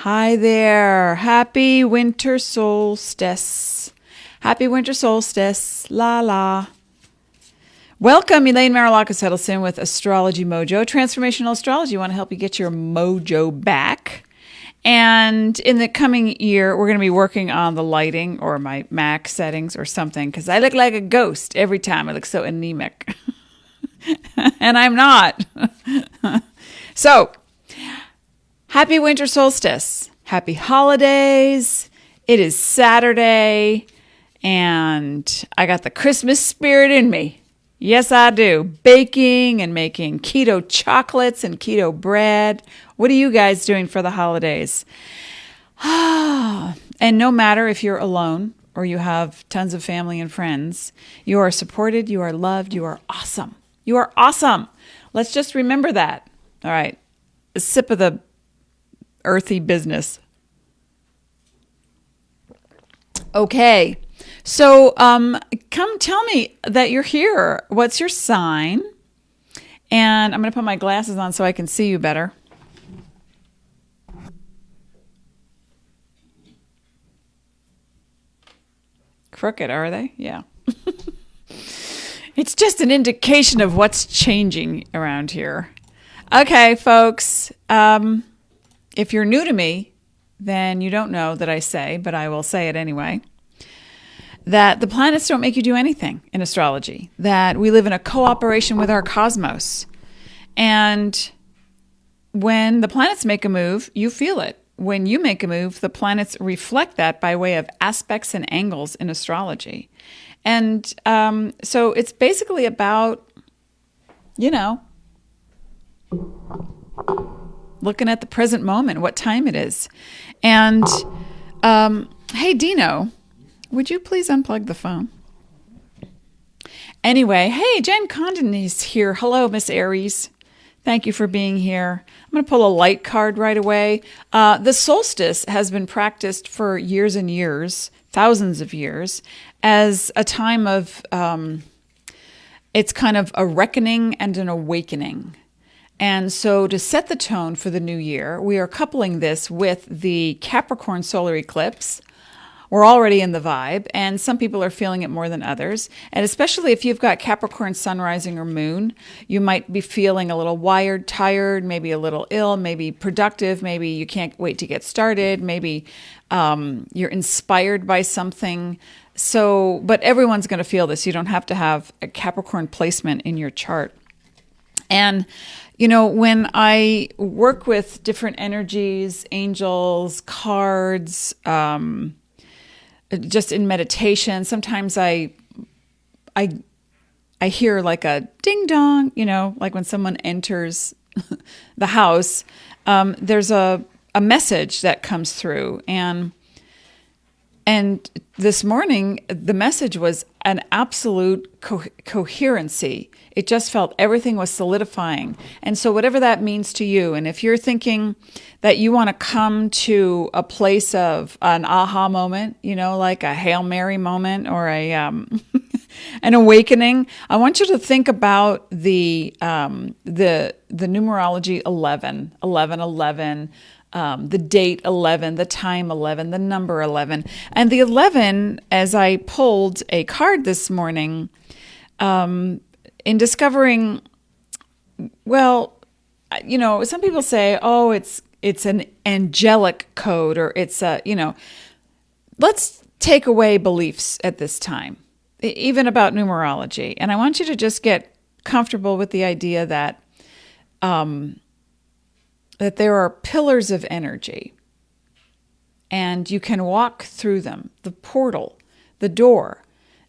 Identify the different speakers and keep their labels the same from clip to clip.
Speaker 1: Hi there. Happy winter solstice. Happy winter solstice. La la. Welcome, Elaine, Marolakos, Edelson with Astrology Mojo. Transformational astrology. I want to help you get your mojo back. And in the coming year, we're going to be working on the lighting or my Mac settings or something because I look like a ghost every time. I look so anemic. And I'm not. So, happy winter solstice. Happy holidays. It is Saturday, and I got the Christmas spirit in me. Yes, I do. Baking and making keto chocolates and keto bread. What are you guys doing for the holidays? And no matter if you're alone or you have tons of family and friends, you are supported, you are loved, you are awesome. You are awesome. Let's just remember that. All right. A sip of the earthy business. Okay. So come tell me that you're here. What's your sign? And I'm going to put my glasses on so I can see you better. Crooked, are they? Yeah. It's just an indication of what's changing around here. Okay, folks. If you're new to me, then you don't know that I say, but I will say it anyway, that the planets don't make you do anything in astrology, that we live in a cooperation with our cosmos. And when the planets make a move, you feel it. When you make a move, the planets reflect that by way of aspects and angles in astrology. And so it's basically about, looking at the present moment, what time it is. And hey, Dino, would you please unplug the phone? Anyway, hey, Jen Condon is here. Hello, Miss Aries. Thank you for being here. I'm going to pull a light card right away. The solstice has been practiced for years and years, thousands of years, as a time of, it's kind of a reckoning and an awakening. And so to set the tone for the new year, we are coupling this with the Capricorn solar eclipse. We're already in the vibe, and some people are feeling it more than others. And especially if you've got Capricorn sun, rising, or moon, you might be feeling a little wired, tired, maybe a little ill, maybe productive, maybe you can't wait to get started, maybe you're inspired by something. So, but everyone's going to feel this. You don't have to have a Capricorn placement in your chart. And when I work with different energies, angels, cards, just in meditation, sometimes I hear like a ding dong, like when someone enters the house, there's a message that comes through. And this morning, the message was an absolute coherency. It just felt everything was solidifying. And so whatever that means to you, and if you're thinking that you want to come to a place of an aha moment, like a Hail Mary moment or a an awakening, I want you to think about the numerology 11, 11, 11, the date 11, the time 11, the number 11. And the 11, as I pulled a card this morning, in discovering, some people say, oh, it's an angelic code, or it's let's take away beliefs at this time, even about numerology. And I want you to just get comfortable with the idea that that there are pillars of energy, and you can walk through them. The portal, the door,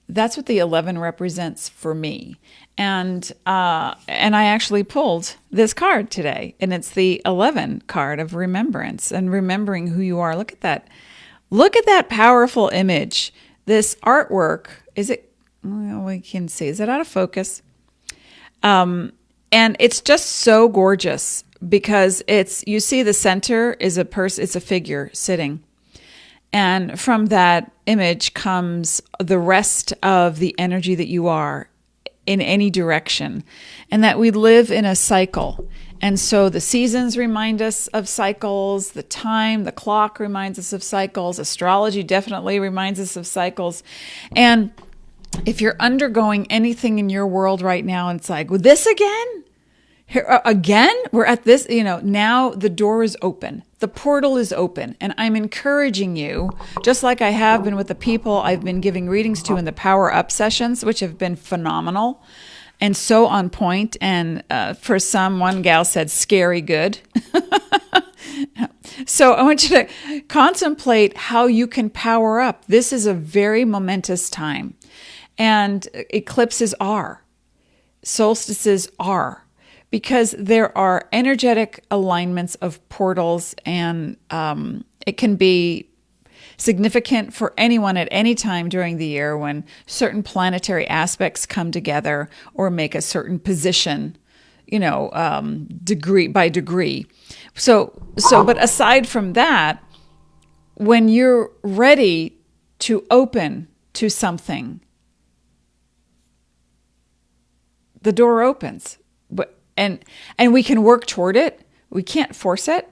Speaker 1: that's what the 11 represents for me. And I actually pulled this card today, and it's the 11 card of remembrance and remembering who you are. Look at that. Look at that powerful image. This artwork, we can see, is it out of focus? And it's just so gorgeous because you see the center is it's a figure sitting. And from that image comes the rest of the energy that you are in any direction, and that we live in a cycle. And so the seasons remind us of cycles, the time, the clock reminds us of cycles, astrology definitely reminds us of cycles. And if you're undergoing anything in your world right now, and it's like, well, this again? Here, again? We're at this, now the door is open. The portal is open. And I'm encouraging you, just like I have been with the people I've been giving readings to in the Power Up sessions, which have been phenomenal and so on point. And for some, one gal said, scary good. So I want you to contemplate how you can power up. This is a very momentous time. And eclipses are. Solstices are. Because there are energetic alignments of portals, and it can be significant for anyone at any time during the year when certain planetary aspects come together or make a certain position, degree by degree. But aside from that, when you're ready to open to something, the door opens. And we can work toward it. We can't force it.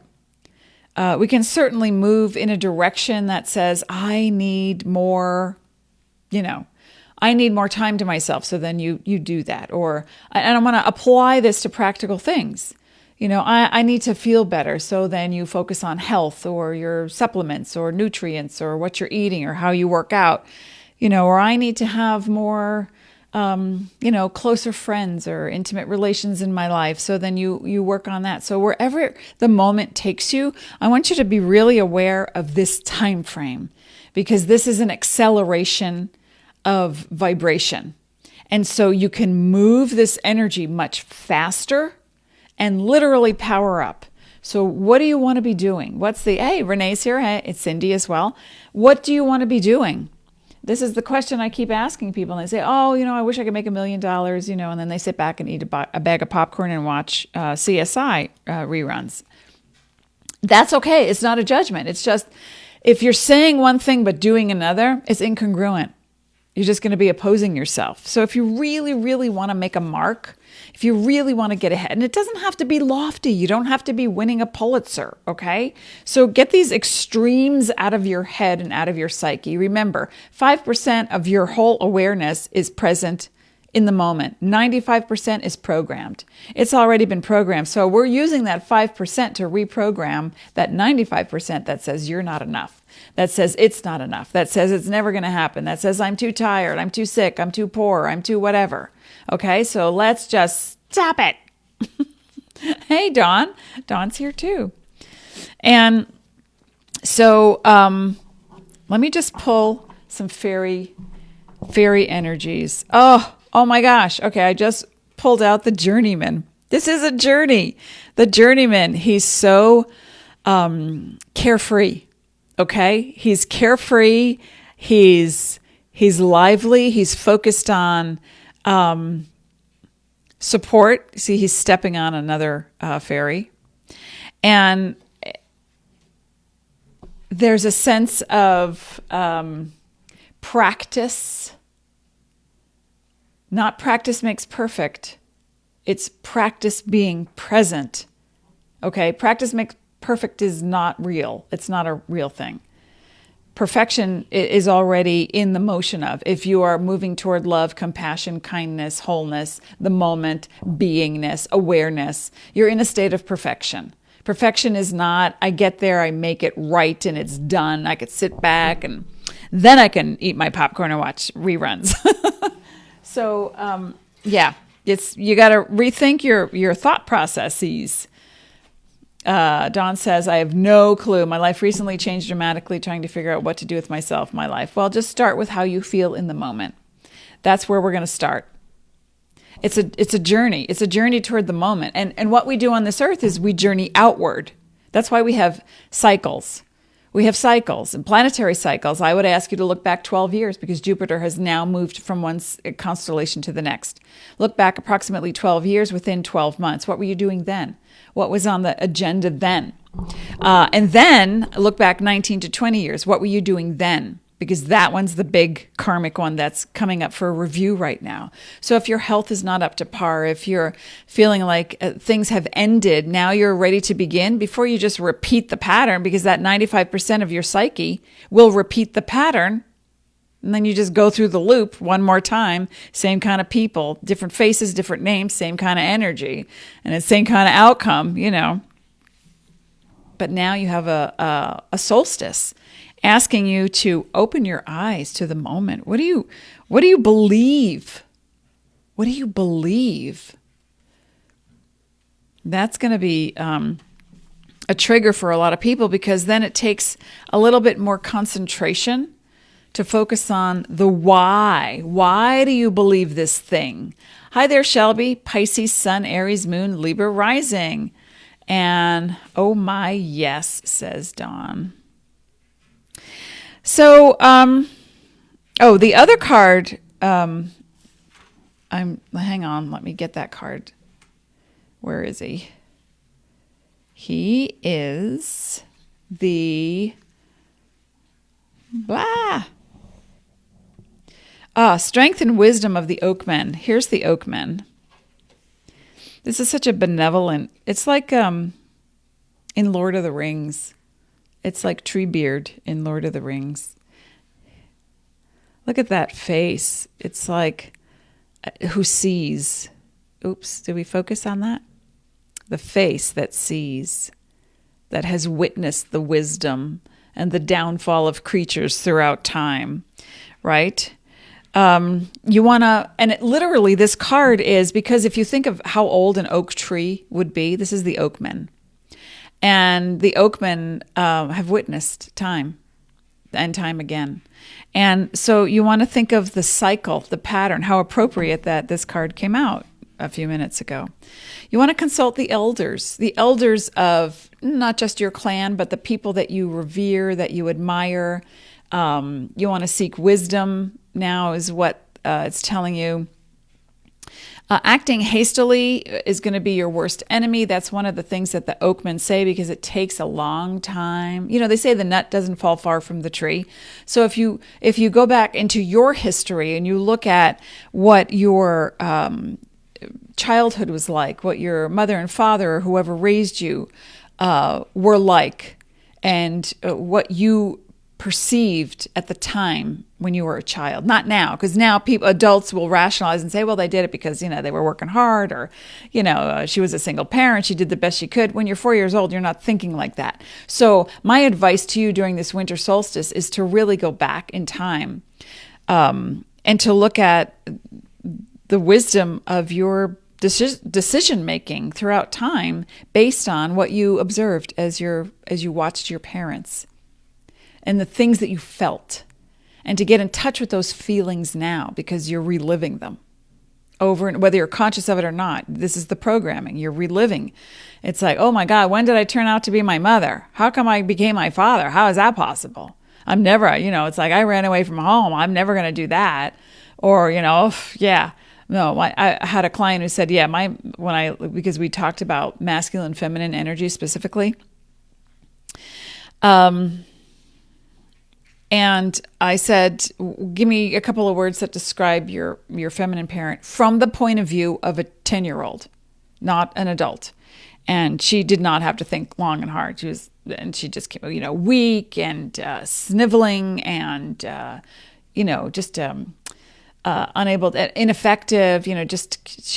Speaker 1: We can certainly move in a direction that says, I need more, I need more time to myself. So then you do that. And I'm going to apply this to practical things. I need to feel better. So then you focus on health or your supplements or nutrients or what you're eating or how you work out, or I need to have more closer friends or intimate relations in my life. So then you work on that. So wherever the moment takes you, I want you to be really aware of this time frame, because this is an acceleration of vibration. And so you can move this energy much faster and literally power up. So what do you want to be doing? Hey, Renee's here. Hey, it's Cindy as well. What do you want to be doing? This is the question I keep asking people. And they say, I wish I could make $1 million, and then they sit back and eat a bag of popcorn and watch CSI reruns. That's okay. It's not a judgment. It's just, if you're saying one thing but doing another, it's incongruent. You're just going to be opposing yourself. So if you really, really want to make a mark, if you really want to get ahead, and it doesn't have to be lofty, you don't have to be winning a Pulitzer, okay? So get these extremes out of your head and out of your psyche. Remember, 5% of your whole awareness is present in the moment. 95% is programmed. It's already been programmed. So we're using that 5% to reprogram that 95% that says you're not enough. That says it's not enough. That says it's never going to happen. That says I'm too tired. I'm too sick. I'm too poor. I'm too whatever. Okay, so let's just stop it. Hey, Dawn. Dawn's here too. And so let me just pull some fairy energies. Oh my gosh. Okay, I just pulled out the journeyman. This is a journey. The journeyman, he's so carefree. Okay? He's carefree. He's lively. He's focused on support. See, he's stepping on another fairy. And there's a sense of practice. Not practice makes perfect. It's practice being present. Okay? Practice makes perfect is not real. It's not a real thing. Perfection is already in the motion of, if you are moving toward love, compassion, kindness, wholeness, the moment, beingness, awareness, you're in a state of perfection. Perfection is not, I get there, I make it right, and it's done. I could sit back and then I can eat my popcorn and watch reruns. So, you got to rethink your thought processes. Dawn says, I have no clue. My life recently changed dramatically, trying to figure out what to do with myself, my life. Well, just start with how you feel in the moment. That's where we're going to start. It's a journey. It's a journey toward the moment. And what we do on this earth is we journey outward. That's why we have cycles. We have cycles and planetary cycles. I would ask you to look back 12 years because Jupiter has now moved from one constellation to the next. Look back approximately 12 years within 12 months. What were you doing then? What was on the agenda then? And then look back 19 to 20 years. What were you doing then? because that one's the big karmic one that's coming up for a review right now. So if your health is not up to par, if you're feeling like things have ended, now you're ready to begin before you just repeat the pattern, because that 95% of your psyche will repeat the pattern. And then you just go through the loop one more time, same kind of people, different faces, different names, same kind of energy, and it's same kind of outcome, you know. But now you have a solstice asking you to open your eyes to the moment. What do you believe? What do you believe? That's going to be a trigger for a lot of people, because then it takes a little bit more concentration to focus on the why. Why do you believe this thing? Hi there, Shelby. Pisces, Sun, Aries, Moon, Libra, Rising. And oh my, yes, says Dawn. So, the other card, hang on, let me get that card. Where is he? He is the strength and wisdom of the Oakmen. Here's the Oakmen. This is such a benevolent, it's like in Lord of the Rings. It's like Treebeard in Lord of the Rings. Look at that face. It's like, who sees? Oops, did we focus on that? The face that sees, that has witnessed the wisdom and the downfall of creatures throughout time, right? You want to, and it, literally this card is, because if you think of how old an oak tree would be, this is the Oakmen. And the Oakmen have witnessed time and time again. And so you want to think of the cycle, the pattern, how appropriate that this card came out a few minutes ago. You want to consult the elders of not just your clan, but the people that you revere, that you admire. You want to seek wisdom now is what it's telling you. Acting hastily is going to be your worst enemy. That's one of the things that the Oakmen say, because it takes a long time. You know, they say the nut doesn't fall far from the tree. So if you go back into your history and you look at what your childhood was like, what your mother and father or whoever raised you were like, and what you perceived at the time when you were a child. Not now, because now adults will rationalize and say, well, they did it because, you know, they were working hard, or, you know, she was a single parent, she did the best she could. When you're 4 years old, you're not thinking like that. So my advice to you during this winter solstice is to really go back in time and to look at the wisdom of your decision making throughout time based on what you observed as you watched your parents and the things that you felt, and to get in touch with those feelings now, because you're reliving them over, and whether you're conscious of it or not. This is the programming you're reliving. It's like, oh my God, when did I turn out to be my mother? How come I became my father? How is that possible? I'm never, you know, it's like I ran away from home. I'm never going to do that. Or, you know, yeah. No, I had a client who said, yeah, because we talked about masculine, feminine energy specifically. And I said, give me a couple of words that describe your feminine parent from the point of view of a 10-year-old, not an adult. And she did not have to think long and hard. She just came, you know, weak and sniveling and, you know, just unable, ineffective, you know, just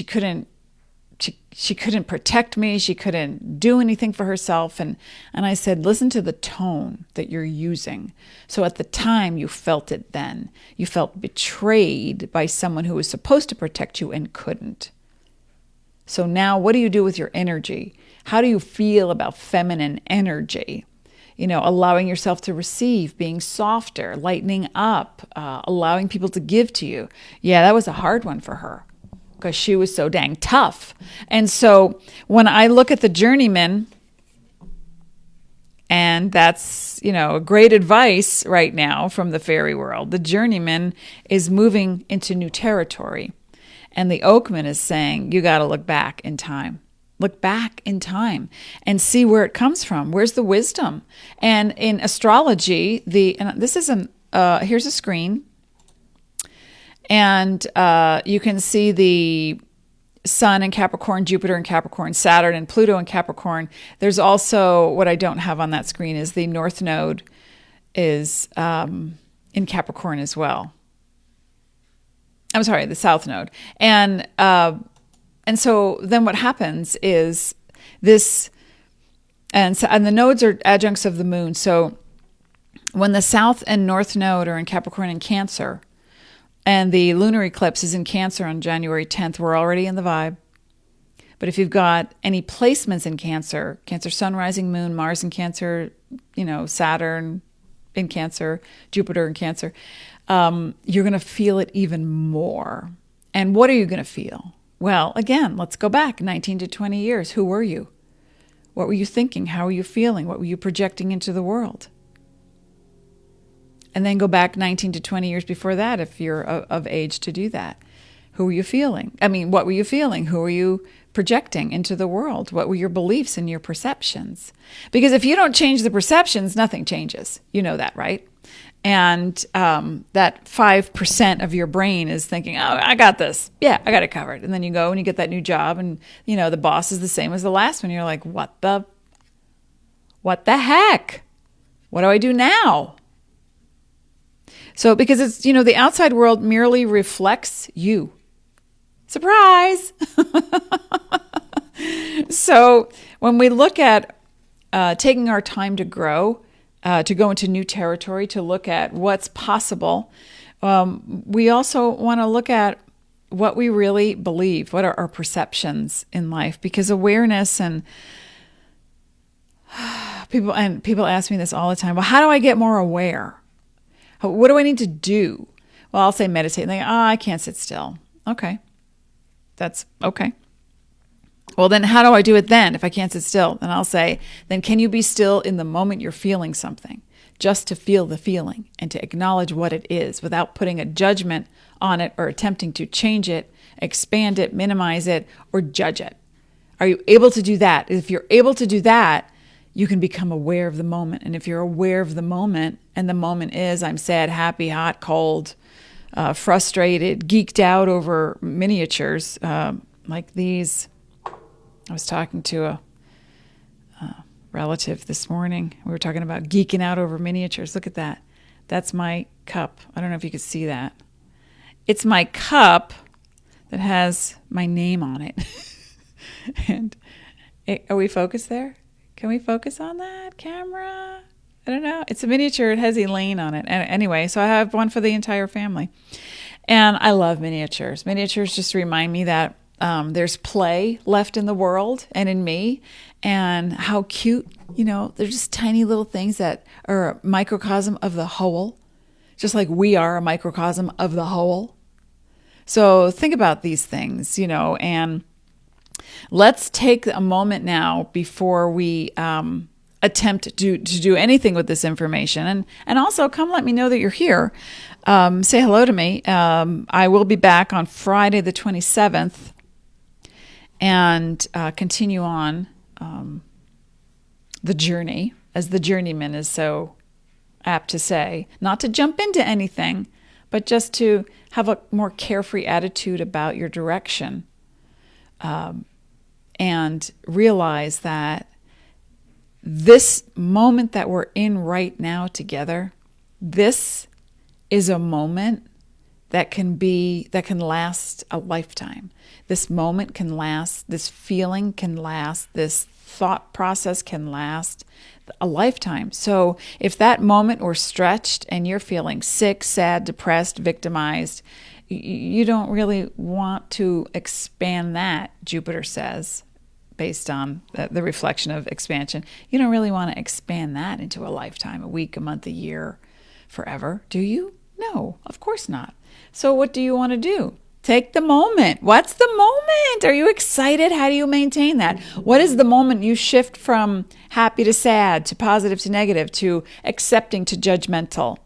Speaker 1: she couldn't protect me. She couldn't do anything for herself. And I said, listen to the tone that you're using. So at the time you felt it then. You felt betrayed by someone who was supposed to protect you and couldn't. So now what do you do with your energy? How do you feel about feminine energy? You know, allowing yourself to receive, being softer, lightening up, allowing people to give to you. Yeah, that was a hard one for her, because she was so dang tough. And so when I look at the journeyman, and that's, you know, great advice right now from the fairy world, the journeyman is moving into new territory. And the Oakman is saying, you got to look back in time. Look back in time and see where it comes from. Where's the wisdom? And in astrology, and this isn't here's a screen. And you can see the Sun in Capricorn, Jupiter in Capricorn, Saturn and Pluto in Capricorn. There's also, what I don't have on that screen is the North Node is in Capricorn as well. I'm sorry, the South Node. And so then what happens is this, and the nodes are adjuncts of the moon. So when the South and North Node are in Capricorn and Cancer, and the lunar eclipse is in Cancer on January 10th, we're already in the vibe. But if you've got any placements in Cancer, Cancer Sun, rising moon, Mars in Cancer, Saturn in Cancer, Jupiter in Cancer, you're going to feel it even more. And what are you going to feel? Well, again, let's go back 19 to 20 years. Who were you? What were you thinking? How were you feeling? What were you projecting into the world? And then go back 19 to 20 years before that if you're of age to do that. Who were you feeling? What were you feeling? Who were you projecting into the world? What were your beliefs and your perceptions? Because if you don't change the perceptions, nothing changes. You know that, right? And that 5% of your brain is thinking, oh, I got this. Yeah, I got it covered. And then you go and you get that new job and, the boss is the same as the last one. You're like, what the heck? What do I do now? So because it's, the outside world merely reflects you. Surprise! So when we look at taking our time to grow, to go into new territory, to look at what's possible, we also want to look at what we really believe, what are our perceptions in life, because awareness and people ask me this all the time. Well, how do I get more aware? What do I need to do? Well, I'll say meditate. And they go, I can't sit still. Okay. That's okay. Well, then how do I do it then if I can't sit still? And I'll say, then can you be still in the moment you're feeling something, just to feel the feeling and to acknowledge what it is without putting a judgment on it or attempting to change it, expand it, minimize it, or judge it? Are you able to do that? If you're able to do that, you can become aware of the moment. And if you're aware of the moment, and the moment is I'm sad, happy, hot, cold, frustrated, geeked out over miniatures like these. I was talking to a relative this morning. We were talking about geeking out over miniatures. Look at that. That's my cup. I don't know if you could see that. It's my cup that has my name on it. And are we focused there? Can we focus on that camera? I don't know. It's a miniature. It has Elaine on it. Anyway, so I have one for the entire family. And I love miniatures. Miniatures just remind me that there's play left in the world and in me, and how cute, they're just tiny little things that are a microcosm of the whole, just like we are a microcosm of the whole. So think about these things, and let's take a moment now before we attempt to do anything with this information. And also come let me know that you're here. Say hello to me. I will be back on Friday the 27th and continue on the journey, as the journeyman is so apt to say. Not to jump into anything, but just to have a more carefree attitude about your direction. And realize that this moment that we're in right now together, this is a moment that can last a lifetime. This moment can last, this feeling can last, this thought process can last a lifetime. So if that moment were stretched and you're feeling sick, sad, depressed, victimized, you don't really want to expand that, Jupiter says, based on the reflection of expansion. You don't really want to expand that into a lifetime, a week, a month, a year, forever, do you? No, of course not. So what do you want to do? Take the moment. What's the moment? Are you excited? How do you maintain that? What is the moment you shift from happy to sad, to positive to negative, to accepting to judgmental?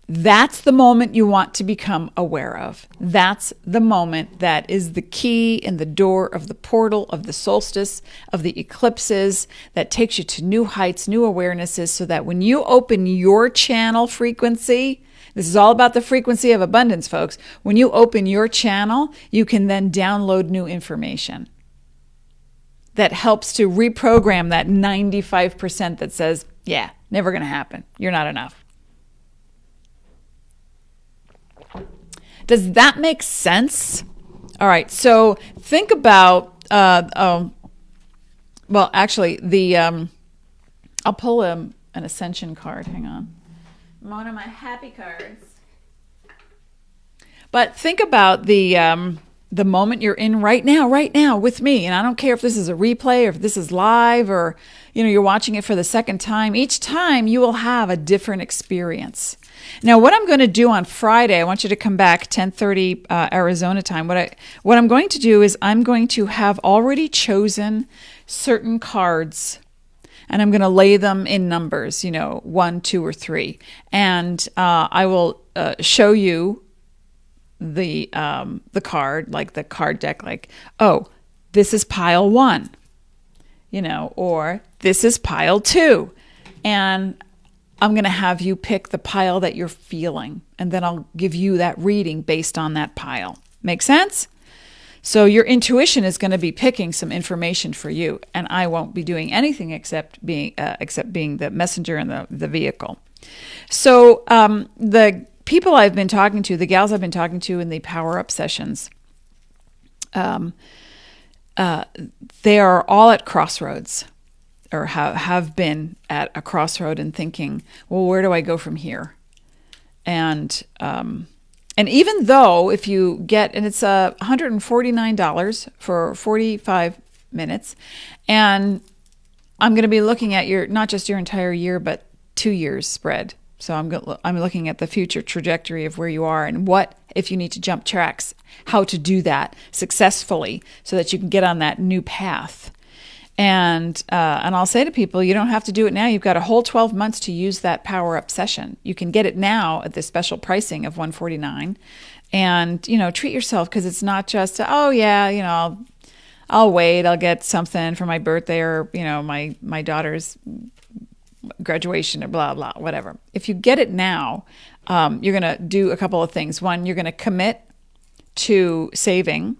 Speaker 1: That's the moment you want to become aware of. That's the moment that is the key in the door of the portal of the solstice, of the eclipses, that takes you to new heights, new awarenesses, so that when you open your channel frequency, this is all about the frequency of abundance, folks. When you open your channel, you can then download new information that helps to reprogram that 95% that says, yeah, never going to happen. You're not enough. Does that make sense? All right. So think about, well, actually, I'll pull an ascension card. Hang on. One of my happy cards. But think about the moment you're in right now with me. And I don't care if this is a replay or if this is live or, you're watching it for the second time. Each time you will have a different experience. Now, what I'm going to do on Friday, I want you to come back 10:30 Arizona time. What I'm going to do is I'm going to have already chosen certain cards, and I'm going to lay them in numbers, 1, 2, or 3. And I will show you the card, like the card deck, like, oh, this is pile 1, or this is pile 2. And I'm going to have you pick the pile that you're feeling, and then I'll give you that reading based on that pile. Make sense? So your intuition is going to be picking some information for you, and I won't be doing anything except being the messenger and the vehicle. So the people I've been talking to, the gals I've been talking to in the Power Up sessions, they are all at crossroads, or have been at a crossroad and thinking, well, where do I go from here? And even though if you get, and it's $149 for 45 minutes, and I'm going to be looking at not just your entire year, but 2 years spread. So I'm looking at the future trajectory of where you are and what, if you need to jump tracks, how to do that successfully so that you can get on that new path. And I'll say to people, you don't have to do it now. You've got a whole 12 months to use that Power Up session. You can get it now at the special pricing of $149, and treat yourself, because it's not just oh yeah, I'll wait. I'll get something for my birthday or my daughter's graduation or blah blah whatever. If you get it now, you're gonna do a couple of things. One, you're gonna commit to saving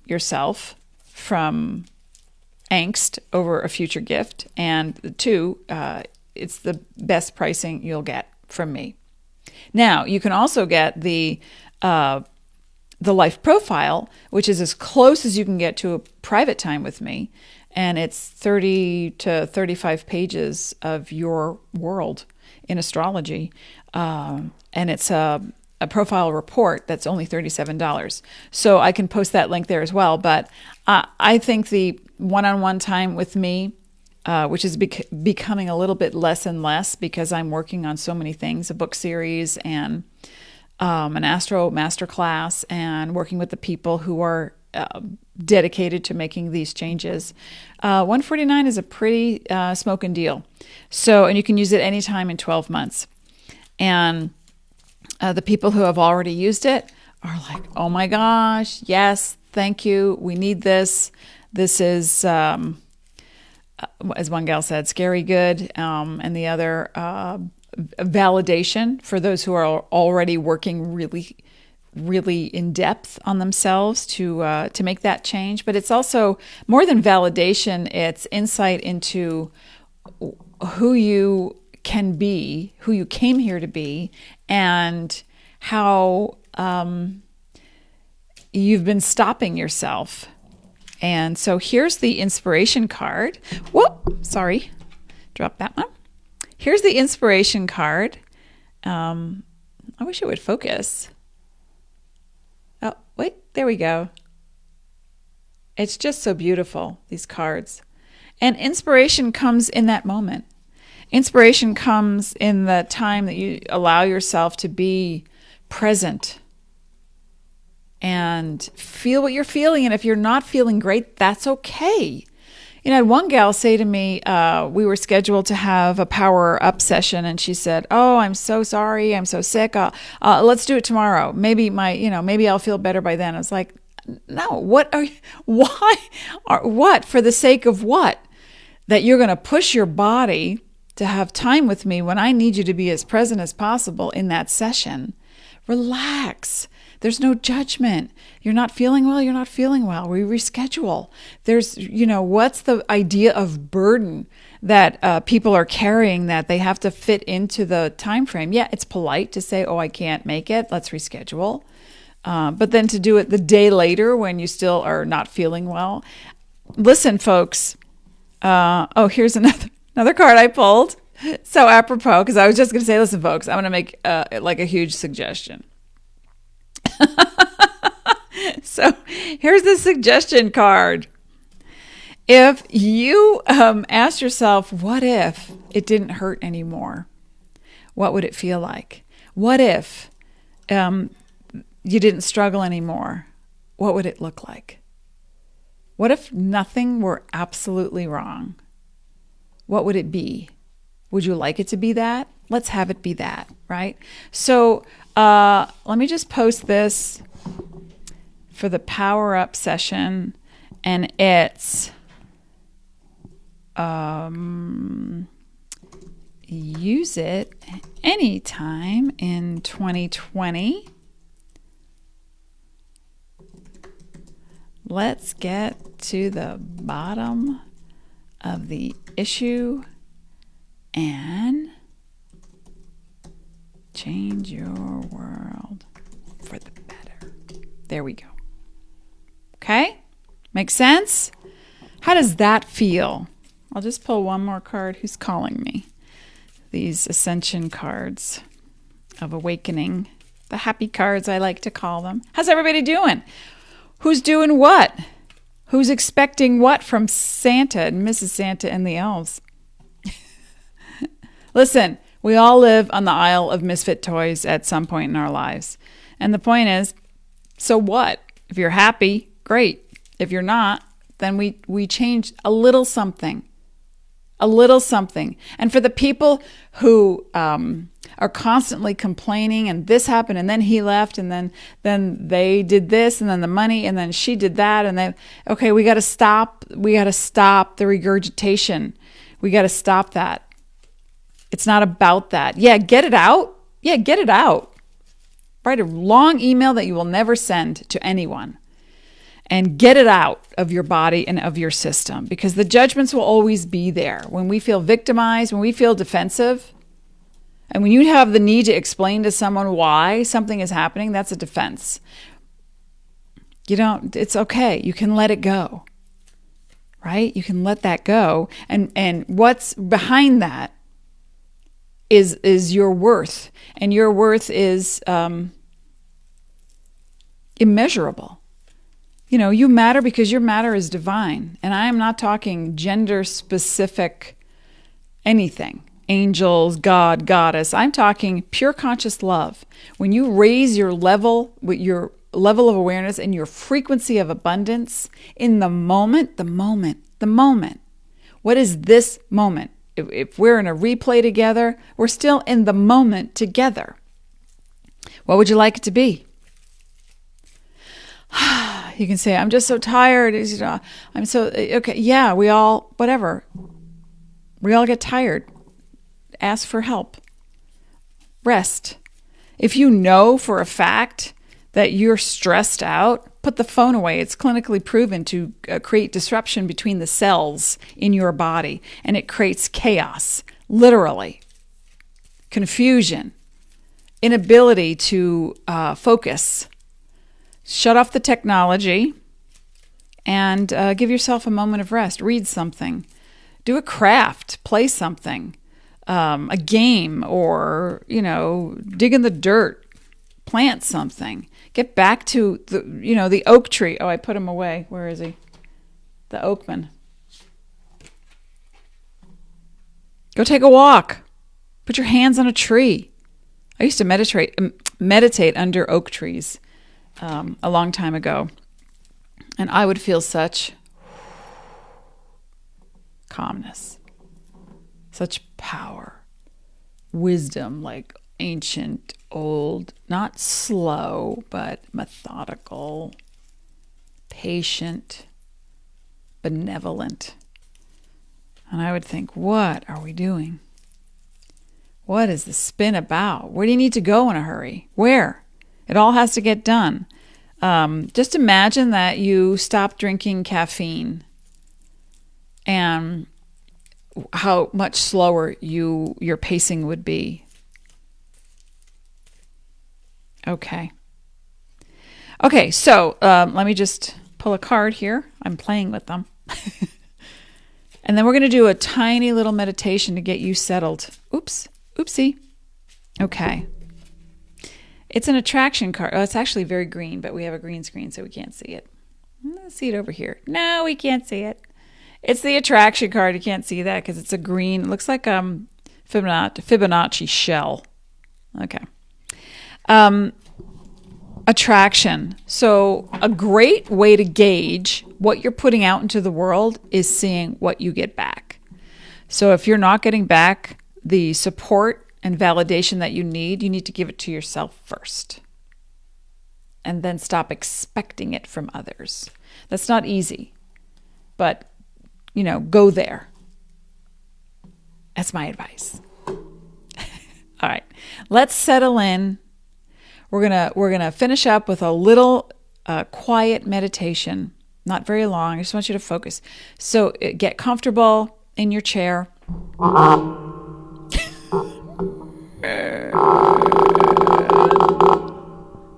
Speaker 1: yourself from angst over a future gift, and 2, it's the best pricing you'll get from me. Now, you can also get the life profile, which is as close as you can get to a private time with me, and it's 30 to 35 pages of your world in astrology, and it's a profile report that's only $37. So I can post that link there as well. But I think the one-on-one time with me, which is becoming a little bit less and less because I'm working on so many things, a book series and an Astro Masterclass, and working with the people who are dedicated to making these changes. $149 is a pretty smoking deal. So, and you can use it anytime in 12 months. And the people who have already used it are like, oh my gosh, yes, thank you. We need this. This is, as one gal said, scary good. And the other, validation for those who are already working really, really in depth on themselves to make that change. But it's also more than validation. It's insight into who you can be, who you came here to be, and how you've been stopping yourself. And so here's the inspiration card. Whoa, sorry, drop that one. Here's the inspiration card. I wish it would focus. Oh, wait, there we go. It's just so beautiful, these cards. And inspiration comes in that moment. Inspiration comes in the time that you allow yourself to be present and feel what you're feeling. And if you're not feeling great, that's okay. You know, I had one gal say to me, we were scheduled to have a power up session, and she said, "Oh, I'm so sorry. I'm so sick. Let's do it tomorrow. Maybe maybe I'll feel better by then." I was like, "No, why? What? For the sake of what? That you're going to push your body to have time with me when I need you to be as present as possible in that session? Relax. There's no judgment. You're not feeling well. You're not feeling well. We reschedule. There's, what's the idea of burden that people are carrying that they have to fit into the time frame? Yeah, it's polite to say, "Oh, I can't make it. Let's reschedule." But then to do it the day later when you still are not feeling well. Listen, folks. Here's another card I pulled. So apropos, because I was just going to say, listen, folks, I'm going to make like a huge suggestion. So here's the suggestion card. If you ask yourself, what if it didn't hurt anymore? What would it feel like? What if you didn't struggle anymore? What would it look like? What if nothing were absolutely wrong? What would it be? Would you like it to be that? Let's have it be that, right? So let me just post this for the power up session, and it's use it anytime in 2020. Let's get to the bottom of the issue and change your world for the better. There we go. Okay? Makes sense? How does that feel? I'll just pull one more card. Who's calling me? These ascension cards of awakening. The happy cards, I like to call them. How's everybody doing? Who's doing what? Who's expecting what from Santa and Mrs. Santa and the elves? Listen, we all live on the aisle of misfit toys at some point in our lives. And the point is, so what? If you're happy, great. If you're not, then we change a little something. A little something. And for the people who are constantly complaining, and this happened, and then he left, and then they did this, and then the money, and then she did that, and then, okay, we got to stop the regurgitation. We got to stop that. It's not about that. Yeah, get it out. Yeah, get it out. Write a long email that you will never send to anyone. And get it out of your body and of your system, because the judgments will always be there. When we feel victimized, when we feel defensive, and when you have the need to explain to someone why something is happening, that's a defense. It's okay. You can let it go, right? You can let that go. And what's behind that is your worth. And your worth is immeasurable. You matter because your matter is divine. And I am not talking gender-specific anything. Angels, God, goddess. I'm talking pure conscious love. When you raise your level of awareness and your frequency of abundance in the moment. What is this moment? If we're in a replay together, we're still in the moment together. What would you like it to be? You can say, "I'm just so tired. I'm so," okay, yeah, we all get tired. Ask for help. Rest. If you know for a fact that you're stressed out, put the phone away. It's clinically proven to create disruption between the cells in your body, and it creates chaos, literally. Confusion, inability to focus. Shut off the technology and give yourself a moment of rest. Read something. Do a craft. Play something. A game, or, dig in the dirt. Plant something. Get back to the oak tree. Oh, I put him away. Where is he? The oakman. Go take a walk. Put your hands on a tree. I used to meditate under oak trees a long time ago. And I would feel such calmness, such power, wisdom, like ancient, old, not slow, but methodical, patient, benevolent. And I would think, what are we doing? What is the spin about? Where do you need to go in a hurry? Where? It all has to get done. Just imagine that you stop drinking caffeine and how much slower your pacing would be. Okay, so let me just pull a card here. I'm playing with them. And then we're going to do a tiny little meditation to get you settled. Oopsie. Okay. It's an attraction card. Oh, it's actually very green, but we have a green screen, so we can't see it. Let's see it over here. No, we can't see it. It's the attraction card. You can't see that because it's a green. It looks like Fibonacci shell. Okay. Attraction. So a great way to gauge what you're putting out into the world is seeing what you get back. So if you're not getting back the support and validation that you need to give it to yourself first. And then stop expecting it from others. That's not easy, but go there. That's my advice. All right, let's settle in. We're gonna finish up with a little quiet meditation, not very long. I just want you to focus. So get comfortable in your chair.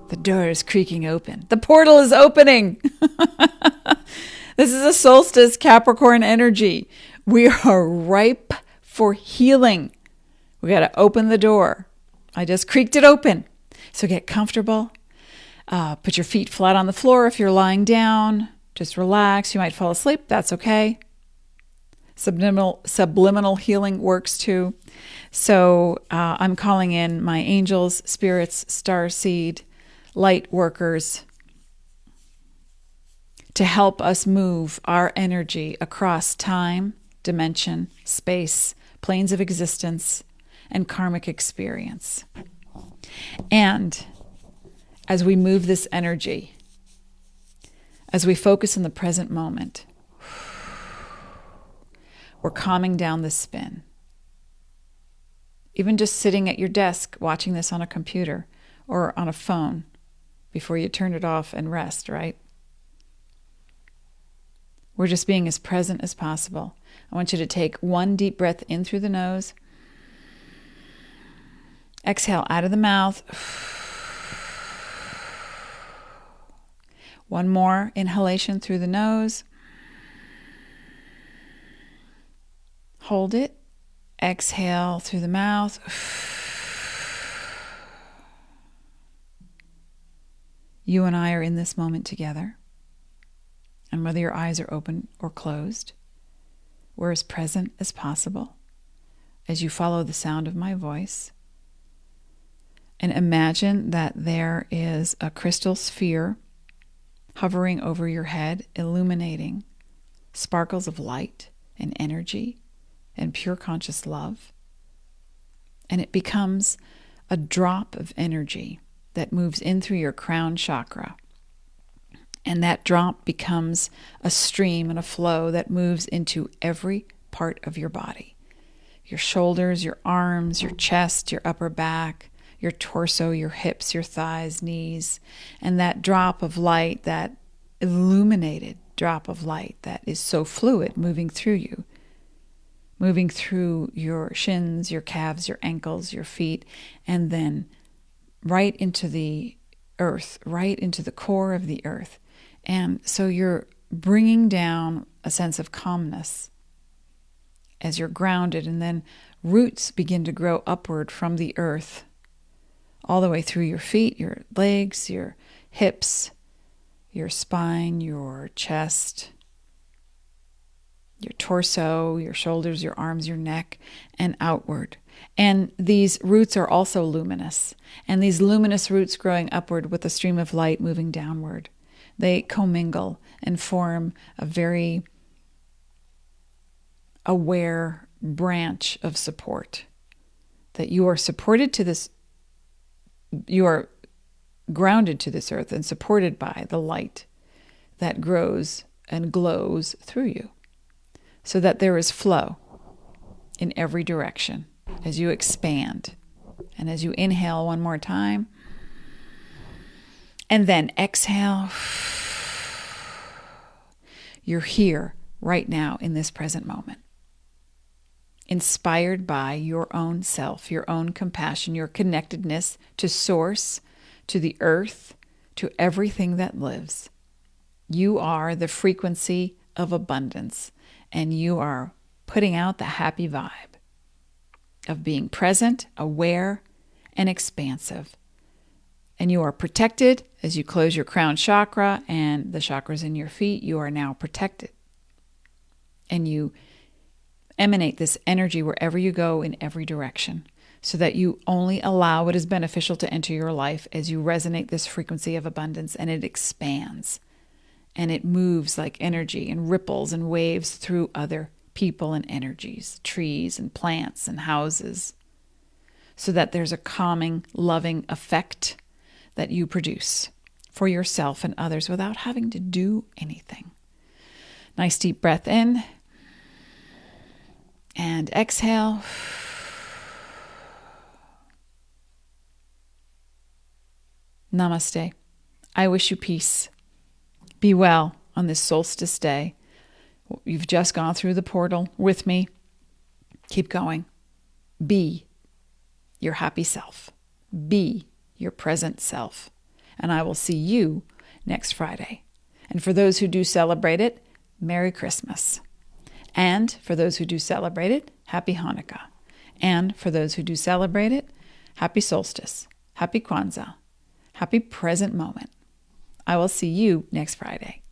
Speaker 1: The door is creaking open. The portal is opening. This is a solstice Capricorn energy. We are ripe for healing. We got to open the door. I just creaked it open. So get comfortable. Put your feet flat on the floor if you're lying down. Just relax. You might fall asleep. That's okay. Subliminal healing works too. So I'm calling in my angels, spirits, starseed, light workers to help us move our energy across time, dimension, space, planes of existence, and karmic experience. And as we move this energy, as we focus in the present moment, we're calming down the spin. Even just sitting at your desk watching this on a computer or on a phone before you turn it off and rest, right? We're just being as present as possible. I want you to take one deep breath in through the nose. Exhale out of the mouth. One more inhalation through the nose. Hold it. Exhale through the mouth. You and I are in this moment together. And whether your eyes are open or closed, we're as present as possible as you follow the sound of my voice. And imagine that there is a crystal sphere hovering over your head, illuminating sparkles of light and energy and pure conscious love. And it becomes a drop of energy that moves in through your crown chakra. And that drop becomes a stream and a flow that moves into every part of your body. Your shoulders, your arms, your chest, your upper back, your torso, your hips, your thighs, knees. And that drop of light, that illuminated drop of light that is so fluid moving through you, moving through your shins, your calves, your ankles, your feet, and then right into the earth, right into the core of the earth. And so you're bringing down a sense of calmness as you're grounded, and then roots begin to grow upward from the earth all the way through your feet, your legs, your hips, your spine, your chest, your torso, your shoulders, your arms, your neck, and outward. And these roots are also luminous. And these luminous roots growing upward with a stream of light moving downward, they commingle and form a very aware branch of support, that you are supported to this, you are grounded to this earth and supported by the light that grows and glows through you, so that there is flow in every direction as you expand. And as you inhale one more time, and then exhale, you're here right now in this present moment, inspired by your own self, your own compassion, your connectedness to source, to the earth, to everything that lives. You are the frequency of abundance, and you are putting out the happy vibe of being present, aware, and expansive. And you are protected as you close your crown chakra and the chakras in your feet. You are now protected. And you emanate this energy wherever you go in every direction, so that you only allow what is beneficial to enter your life as you resonate this frequency of abundance, and it expands. And it moves like energy and ripples and waves through other people and energies, trees and plants and houses, so that there's a calming, loving effect that you produce for yourself and others without having to do anything. Nice deep breath in and exhale. Namaste. I wish you peace. Be well on this solstice day. You've just gone through the portal with me. Keep going. Be your happy self. Be your present self. And I will see you next Friday. And for those who do celebrate it, Merry Christmas. And for those who do celebrate it, Happy Hanukkah. And for those who do celebrate it, Happy Solstice. Happy Kwanzaa. Happy present moment. I will see you next Friday.